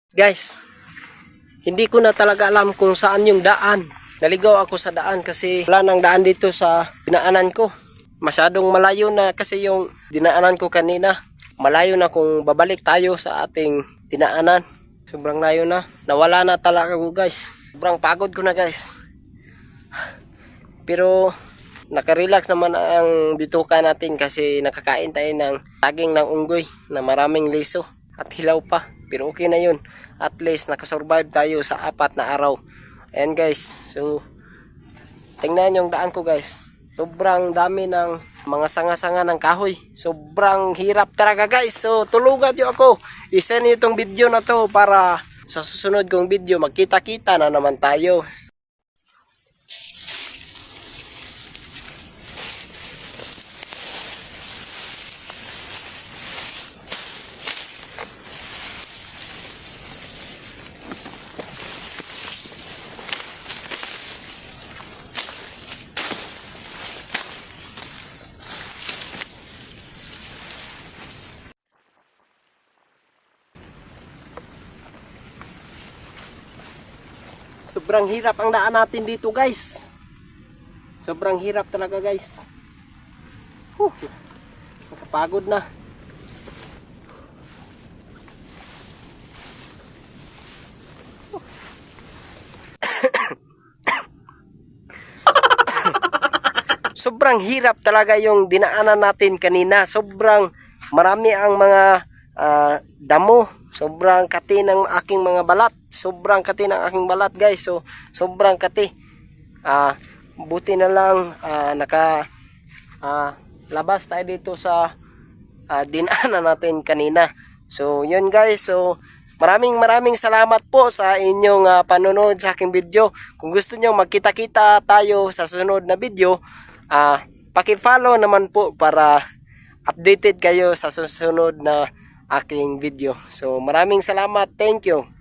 Guys, hindi ko na talaga alam kung saan yung daan. Naligaw ako sa daan kasi wala nang daan dito sa dinaanan ko. Masyadong malayo na kasi yung dinaanan ko kanina. Malayo na kung babalik tayo sa ating dinaanan. Sobrang layo na. Nawala na talaga ko guys. Sobrang pagod ko na guys. Pero nakarelax naman ang bituka natin kasi nakakain tayo ng saging ng unggoy na maraming liso at hilaw pa. Pero okay na yun. At least nakasurvive tayo sa 4 na araw. Ayan guys. So tingnan yung daan ko guys. Sobrang dami ng mga sanga-sanga ng kahoy. Sobrang hirap talaga guys. So tulugan nyo ako. Isa niyo itong video na to para sa susunod kong video magkita-kita na naman tayo. Sobrang hirap ang daan natin dito guys. Sobrang hirap talaga guys. Nakapagod na. Sobrang hirap talaga yung dinaanan natin kanina. Sobrang marami ang mga damo. Sobrang kati ng aking mga balat. Sobrang kati ng aking balat guys. So sobrang kati. Buti na lang labas tayo dito sa dinaanan natin kanina. So yun guys. So maraming salamat po sa inyong panonood sa aking video. Kung gusto nyo magkita-kita tayo sa sunod na video, paki-follow naman po para updated kayo sa susunod na aking video. So maraming salamat. Thank you.